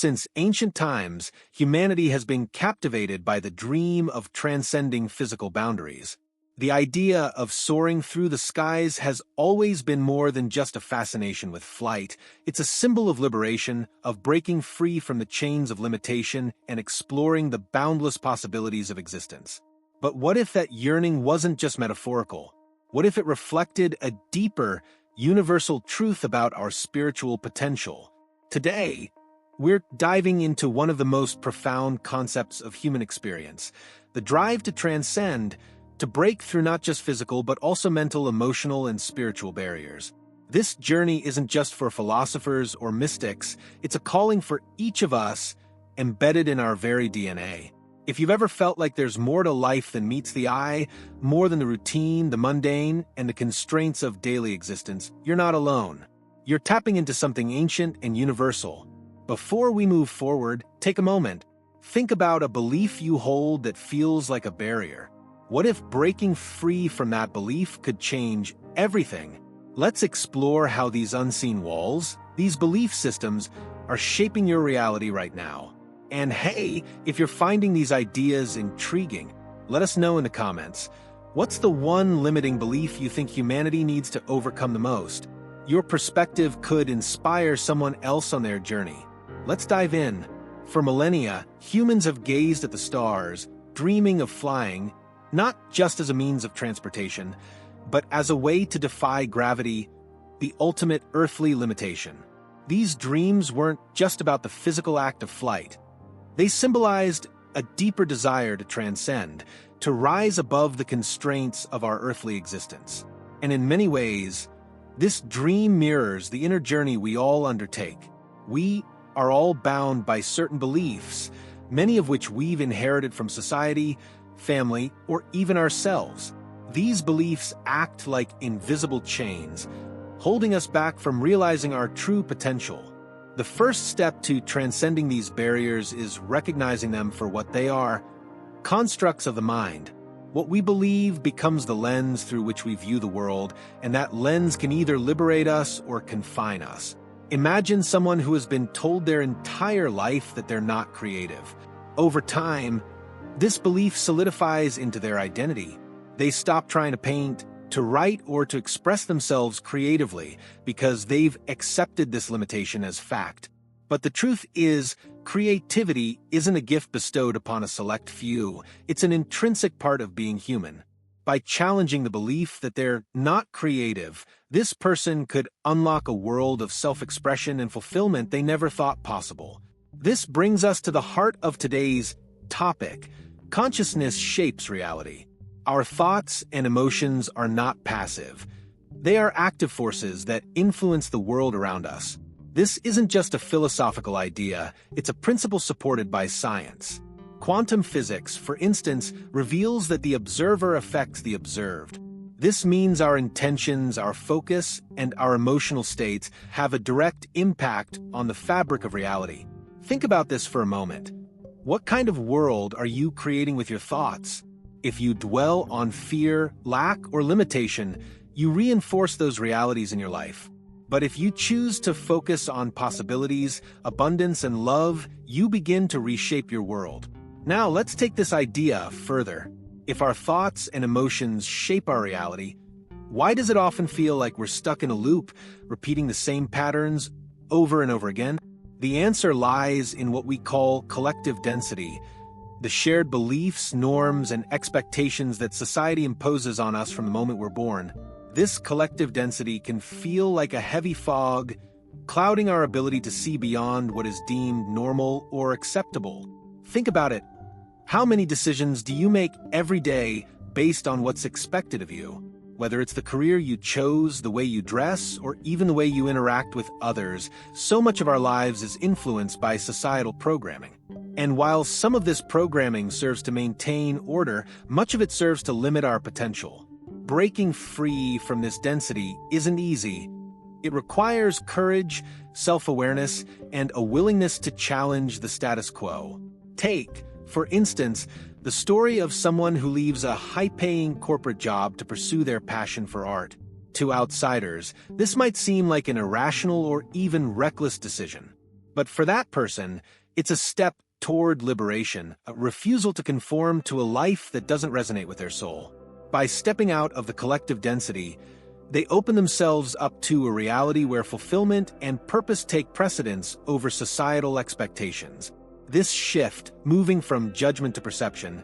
Since ancient times, humanity has been captivated by the dream of transcending physical boundaries. The idea of soaring through the skies has always been more than just a fascination with flight. It's a symbol of liberation, of breaking free from the chains of limitation and exploring the boundless possibilities of existence. But what if that yearning wasn't just metaphorical? What if it reflected a deeper, universal truth about our spiritual potential? Today, we're diving into one of the most profound concepts of human experience, the drive to transcend, to break through not just physical but also mental, emotional, and spiritual barriers. This journey isn't just for philosophers or mystics, it's a calling for each of us, embedded in our very DNA. If you've ever felt like there's more to life than meets the eye, more than the routine, the mundane, and the constraints of daily existence, you're not alone. You're tapping into something ancient and universal. Before we move forward, take a moment. Think about a belief you hold that feels like a barrier. What if breaking free from that belief could change everything? Let's explore how these unseen walls, these belief systems, are shaping your reality right now. And hey, if you're finding these ideas intriguing, let us know in the comments. What's the one limiting belief you think humanity needs to overcome the most? Your perspective could inspire someone else on their journey. Let's dive in. For millennia, humans have gazed at the stars, dreaming of flying, not just as a means of transportation, but as a way to defy gravity, the ultimate earthly limitation. These dreams weren't just about the physical act of flight. They symbolized a deeper desire to transcend, to rise above the constraints of our earthly existence. And in many ways, this dream mirrors the inner journey we all undertake. We are all bound by certain beliefs, many of which we've inherited from society, family, or even ourselves. These beliefs act like invisible chains, holding us back from realizing our true potential. The first step to transcending these barriers is recognizing them for what they are: constructs of the mind. What we believe becomes the lens through which we view the world, and that lens can either liberate us or confine us. Imagine someone who has been told their entire life that they're not creative. Over time, this belief solidifies into their identity. They stop trying to paint, to write, or to express themselves creatively because they've accepted this limitation as fact. But the truth is, creativity isn't a gift bestowed upon a select few. It's an intrinsic part of being human. By challenging the belief that they're not creative, this person could unlock a world of self-expression and fulfillment they never thought possible. This brings us to the heart of today's topic. Consciousness shapes reality. Our thoughts and emotions are not passive. They are active forces that influence the world around us. This isn't just a philosophical idea, it's a principle supported by science. Quantum physics, for instance, reveals that the observer affects the observed. This means our intentions, our focus, and our emotional states have a direct impact on the fabric of reality. Think about this for a moment. What kind of world are you creating with your thoughts? If you dwell on fear, lack, or limitation, you reinforce those realities in your life. But if you choose to focus on possibilities, abundance, and love, you begin to reshape your world. Now, let's take this idea further. If our thoughts and emotions shape our reality, why does it often feel like we're stuck in a loop, repeating the same patterns over and over again? The answer lies in what we call collective density, the shared beliefs, norms, and expectations that society imposes on us from the moment we're born. This collective density can feel like a heavy fog, clouding our ability to see beyond what is deemed normal or acceptable. Think about it. How many decisions do you make every day based on what's expected of you? Whether it's the career you chose, the way you dress, or even the way you interact with others, so much of our lives is influenced by societal programming. And while some of this programming serves to maintain order, much of it serves to limit our potential. Breaking free from this density isn't easy. It requires courage, self-awareness, and a willingness to challenge the status quo. Take, for instance, the story of someone who leaves a high-paying corporate job to pursue their passion for art. To outsiders, this might seem like an irrational or even reckless decision. But for that person, it's a step toward liberation, a refusal to conform to a life that doesn't resonate with their soul. By stepping out of the collective density, they open themselves up to a reality where fulfillment and purpose take precedence over societal expectations. This shift, moving from judgment to perception,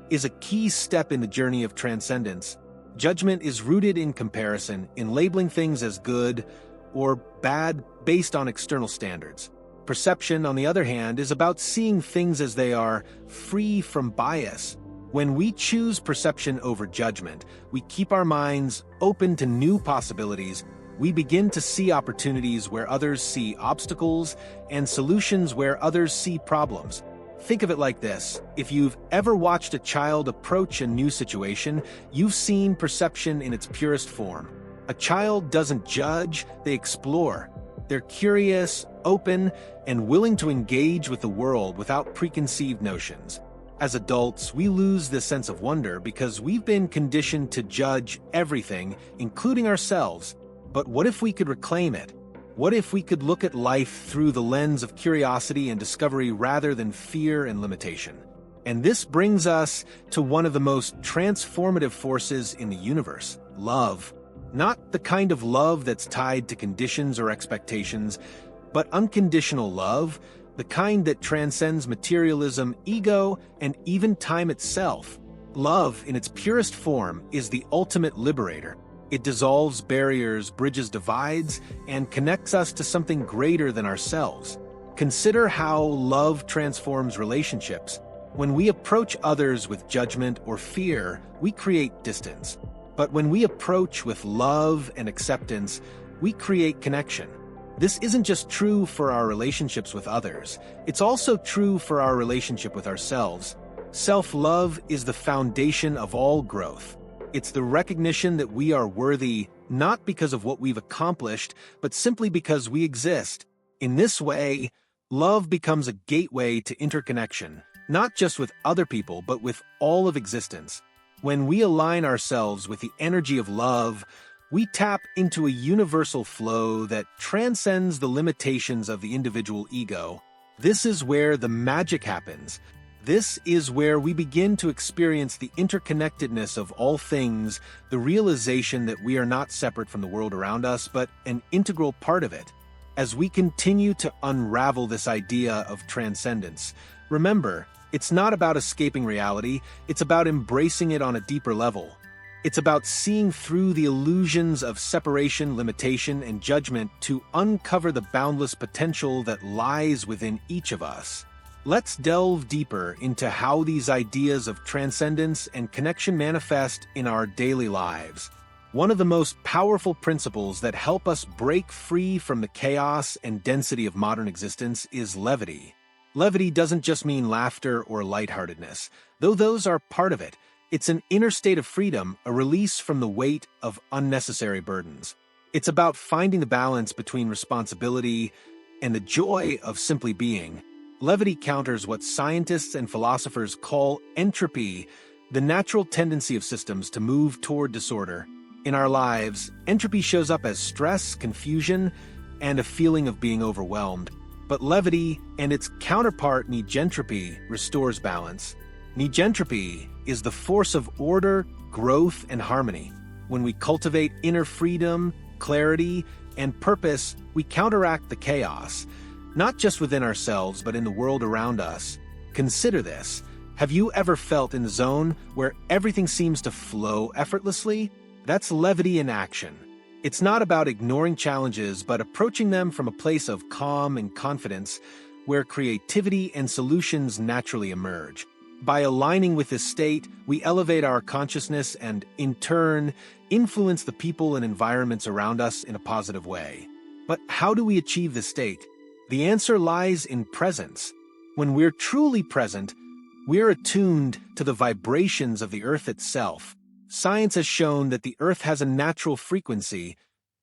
is a key step in the journey of transcendence. Judgment is rooted in comparison, in labeling things as good or bad based on external standards. Perception, on the other hand, is about seeing things as they are, free from bias. When we choose perception over judgment, we keep our minds open to new possibilities. We begin to see opportunities where others see obstacles and solutions where others see problems. Think of it like this. If you've ever watched a child approach a new situation, you've seen perception in its purest form. A child doesn't judge, they explore. They're curious, open, and willing to engage with the world without preconceived notions. As adults, we lose this sense of wonder because we've been conditioned to judge everything, including ourselves. But what if we could reclaim it? What if we could look at life through the lens of curiosity and discovery rather than fear and limitation? And this brings us to one of the most transformative forces in the universe: love. Not the kind of love that's tied to conditions or expectations, but unconditional love, the kind that transcends materialism, ego, and even time itself. Love, in its purest form, is the ultimate liberator. It dissolves barriers, bridges divides, and connects us to something greater than ourselves. Consider how love transforms relationships. When we approach others with judgment or fear, we create distance. But when we approach with love and acceptance, we create connection. This isn't just true for our relationships with others, it's also true for our relationship with ourselves. Self-love is the foundation of all growth. It's the recognition that we are worthy not because of what we've accomplished, but simply because we exist. In this way, love becomes a gateway to interconnection, not just with other people, but with all of existence. When we align ourselves with the energy of love, we tap into a universal flow that transcends the limitations of the individual ego. This is where the magic happens. This is where we begin to experience the interconnectedness of all things, the realization that we are not separate from the world around us, but an integral part of it. As we continue to unravel this idea of transcendence, remember, it's not about escaping reality, it's about embracing it on a deeper level. It's about seeing through the illusions of separation, limitation, and judgment to uncover the boundless potential that lies within each of us. Let's delve deeper into how these ideas of transcendence and connection manifest in our daily lives. One of the most powerful principles that help us break free from the chaos and density of modern existence is levity. Levity doesn't just mean laughter or lightheartedness, though those are part of it. It's an inner state of freedom, a release from the weight of unnecessary burdens. It's about finding the balance between responsibility and the joy of simply being. Levity counters what scientists and philosophers call entropy, the natural tendency of systems to move toward disorder. In our lives, entropy shows up as stress, confusion, and a feeling of being overwhelmed. But levity and its counterpart negentropy restores balance. Negentropy is the force of order, growth, and harmony. When we cultivate inner freedom, clarity, and purpose, we counteract the chaos, not just within ourselves, but in the world around us. Consider this. Have you ever felt in the zone where everything seems to flow effortlessly? That's levity in action. It's not about ignoring challenges, but approaching them from a place of calm and confidence, where creativity and solutions naturally emerge. By aligning with this state, we elevate our consciousness and, in turn, influence the people and environments around us in a positive way. But how do we achieve this state? The answer lies in presence. When we're truly present, we're attuned to the vibrations of the Earth itself. Science has shown that the Earth has a natural frequency,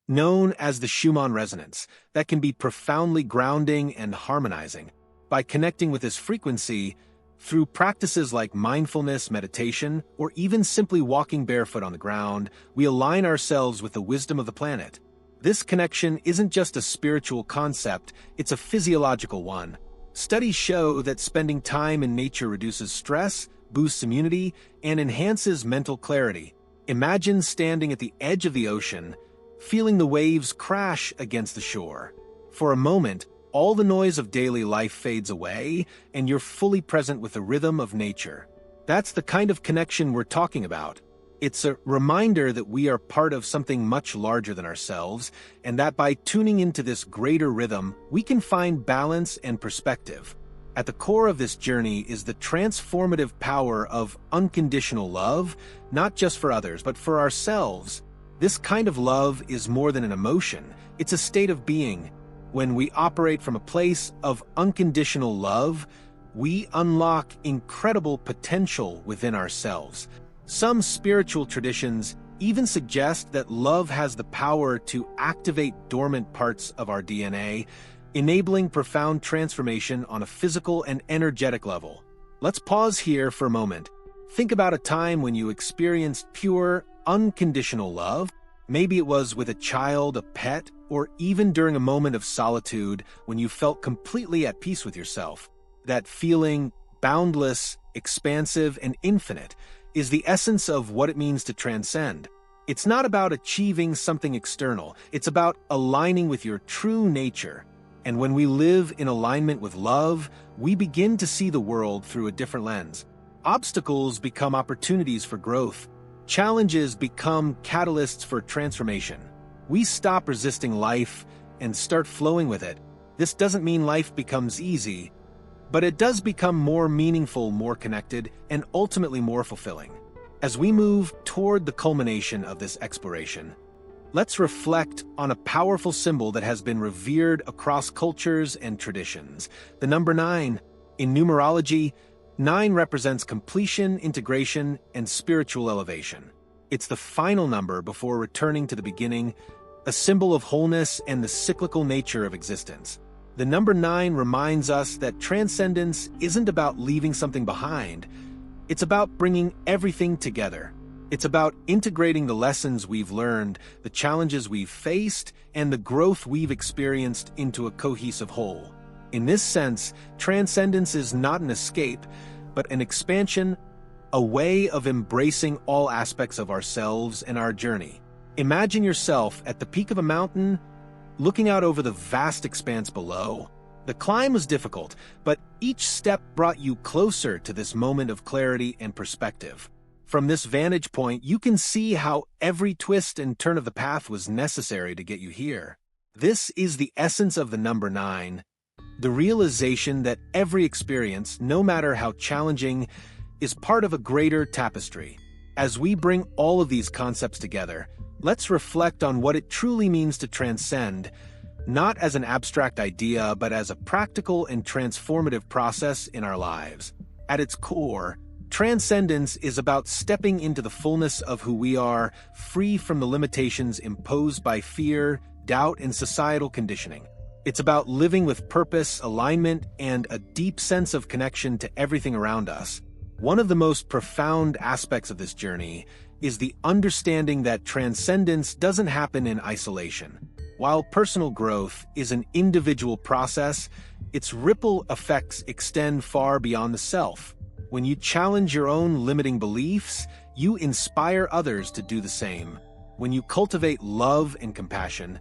known as the Schumann resonance, that can be profoundly grounding and harmonizing. By connecting with this frequency, through practices like mindfulness, meditation, or even simply walking barefoot on the ground, we align ourselves with the wisdom of the planet. This connection isn't just a spiritual concept, it's a physiological one. Studies show that spending time in nature reduces stress, boosts immunity, and enhances mental clarity. Imagine standing at the edge of the ocean, feeling the waves crash against the shore. For a moment, all the noise of daily life fades away, and you're fully present with the rhythm of nature. That's the kind of connection we're talking about. It's a reminder that we are part of something much larger than ourselves, and that by tuning into this greater rhythm, we can find balance and perspective. At the core of this journey is the transformative power of unconditional love, not just for others, but for ourselves. This kind of love is more than an emotion, it's a state of being. When we operate from a place of unconditional love, we unlock incredible potential within ourselves. Some spiritual traditions even suggest that love has the power to activate dormant parts of our DNA, enabling profound transformation on a physical and energetic level. Let's pause here for a moment. Think about a time when you experienced pure, unconditional love. Maybe it was with a child, a pet, or even during a moment of solitude when you felt completely at peace with yourself. That feeling, boundless, expansive, and infinite, is the essence of what it means to transcend. It's not about achieving something external, it's about aligning with your true nature. And when we live in alignment with love, we begin to see the world through a different lens. Obstacles become opportunities for growth. Challenges become catalysts for transformation. We stop resisting life and start flowing with it. This doesn't mean life becomes easy, but it does become more meaningful, more connected, and ultimately more fulfilling. As we move toward the culmination of this exploration, let's reflect on a powerful symbol that has been revered across cultures and traditions, the number 9. In numerology, 9 represents completion, integration, and spiritual elevation. It's the final number before returning to the beginning, a symbol of wholeness and the cyclical nature of existence. The number 9 reminds us that transcendence isn't about leaving something behind. It's about bringing everything together. It's about integrating the lessons we've learned, the challenges we've faced, and the growth we've experienced into a cohesive whole. In this sense, transcendence is not an escape, but an expansion, a way of embracing all aspects of ourselves and our journey. Imagine yourself at the peak of a mountain, looking out over the vast expanse below. The climb was difficult, but each step brought you closer to this moment of clarity and perspective. From this vantage point, you can see how every twist and turn of the path was necessary to get you here. This is the essence of the number 9, the realization that every experience, no matter how challenging, is part of a greater tapestry. As we bring all of these concepts together, let's reflect on what it truly means to transcend, not as an abstract idea, but as a practical and transformative process in our lives. At its core, transcendence is about stepping into the fullness of who we are, free from the limitations imposed by fear, doubt, and societal conditioning. It's about living with purpose, alignment, and a deep sense of connection to everything around us. One of the most profound aspects of this journey is the understanding that transcendence doesn't happen in isolation. While personal growth is an individual process, its ripple effects extend far beyond the self. When you challenge your own limiting beliefs, you inspire others to do the same. When you cultivate love and compassion,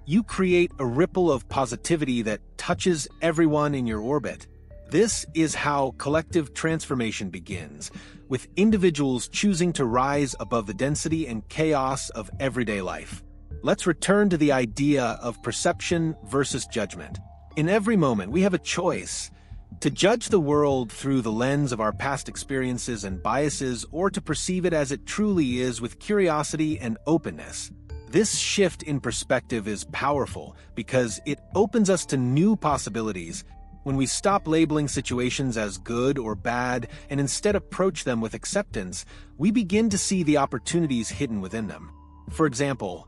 you create a ripple of positivity that touches everyone in your orbit. This is how collective transformation begins, with individuals choosing to rise above the density and chaos of everyday life. Let's return to the idea of perception versus judgment. In every moment, we have a choice: to judge the world through the lens of our past experiences and biases, or to perceive it as it truly is with curiosity and openness. This shift in perspective is powerful because it opens us to new possibilities. When we stop labeling situations as good or bad and instead approach them with acceptance, we begin to see the opportunities hidden within them. For example,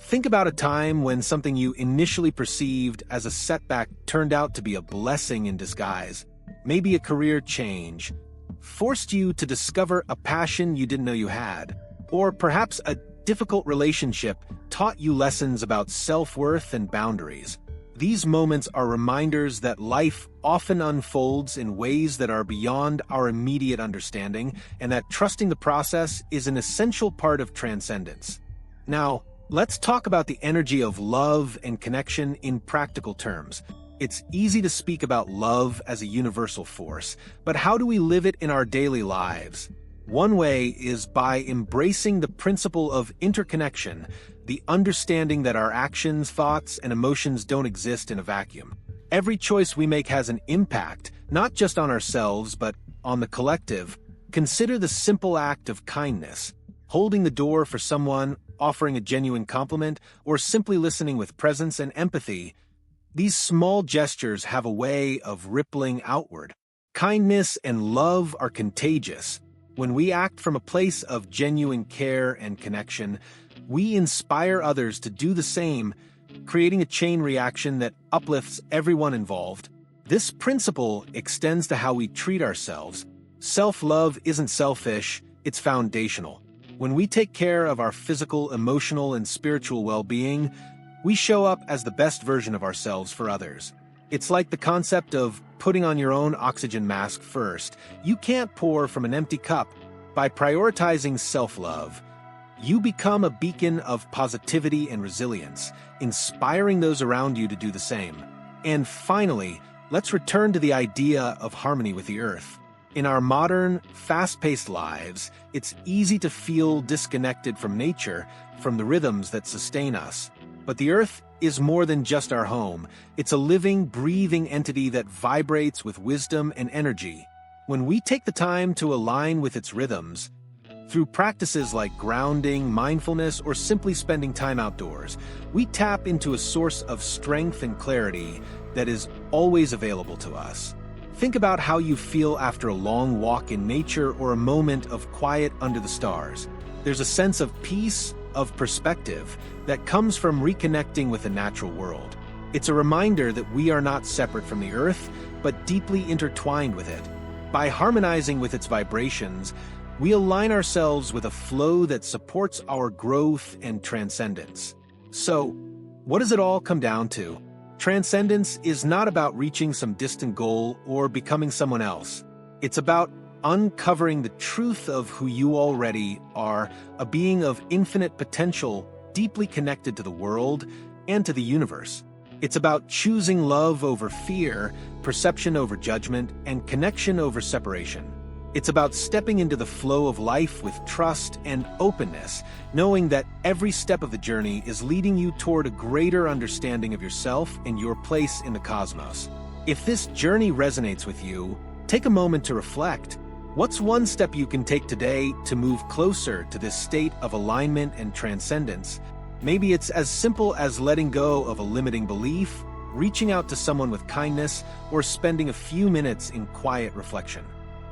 think about a time when something you initially perceived as a setback turned out to be a blessing in disguise. Maybe a career change forced you to discover a passion you didn't know you had, or perhaps a difficult relationship taught you lessons about self-worth and boundaries. These moments are reminders that life often unfolds in ways that are beyond our immediate understanding, and that trusting the process is an essential part of transcendence. Now, let's talk about the energy of love and connection in practical terms. It's easy to speak about love as a universal force, but how do we live it in our daily lives? One way is by embracing the principle of interconnection, the understanding that our actions, thoughts, and emotions don't exist in a vacuum. Every choice we make has an impact, not just on ourselves, but on the collective. Consider the simple act of kindness, holding the door for someone, offering a genuine compliment, or simply listening with presence and empathy. These small gestures have a way of rippling outward. Kindness and love are contagious. When we act from a place of genuine care and connection, we inspire others to do the same, creating a chain reaction that uplifts everyone involved. This principle extends to how we treat ourselves. Self-love isn't selfish, it's foundational. When we take care of our physical, emotional, and spiritual well-being, we show up as the best version of ourselves for others. It's like the concept of putting on your own oxygen mask first. You can't pour from an empty cup. By prioritizing self-love, you become a beacon of positivity and resilience, inspiring those around you to do the same. And finally, let's return to the idea of harmony with the earth. In our modern, fast-paced lives, it's easy to feel disconnected from nature, from the rhythms that sustain us. But the earth is more than just our home. It's a living, breathing entity that vibrates with wisdom and energy. When we take the time to align with its rhythms, through practices like grounding, mindfulness, or simply spending time outdoors, we tap into a source of strength and clarity that is always available to us. Think about how you feel after a long walk in nature or a moment of quiet under the stars. There's a sense of peace, of perspective, that comes from reconnecting with the natural world. It's a reminder that we are not separate from the earth, but deeply intertwined with it. By harmonizing with its vibrations, we align ourselves with a flow that supports our growth and transcendence. So, what does it all come down to? Transcendence is not about reaching some distant goal or becoming someone else. It's about uncovering the truth of who you already are, a being of infinite potential, deeply connected to the world and to the universe. It's about choosing love over fear, perception over judgment, and connection over separation. It's about stepping into the flow of life with trust and openness, knowing that every step of the journey is leading you toward a greater understanding of yourself and your place in the cosmos. If this journey resonates with you, take a moment to reflect. What's one step you can take today to move closer to this state of alignment and transcendence? Maybe it's as simple as letting go of a limiting belief, reaching out to someone with kindness, or spending a few minutes in quiet reflection.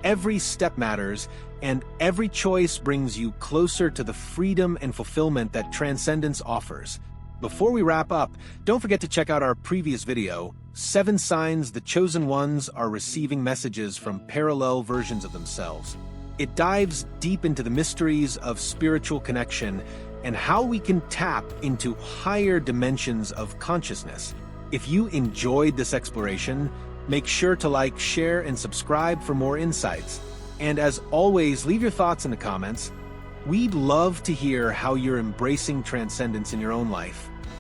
Every step matters, and every choice brings you closer to the freedom and fulfillment that transcendence offers. Before we wrap up, don't forget to check out our previous video, 7 Signs the Chosen Ones Are Receiving Messages from Parallel Versions of Themselves. It dives deep into the mysteries of spiritual connection and how we can tap into higher dimensions of consciousness. If you enjoyed this exploration, make sure to like, share, and subscribe for more insights. And as always, leave your thoughts in the comments. We'd love to hear how you're embracing transcendence in your own life.